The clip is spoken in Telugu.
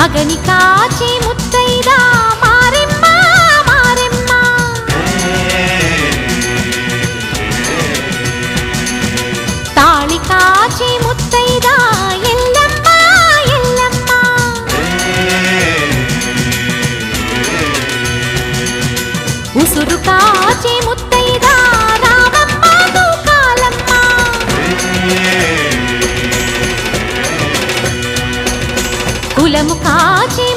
అగని కాచి ముత్తైదా మారెమ్మ మారెమ్మ తాళి కాచి ముత్తైదా ఎల్లమ్మ ఎల్లమ్మ ఉసురు కాచి ముత్తైదా రామమ్మ తూకాలమ్మ కులము కాచి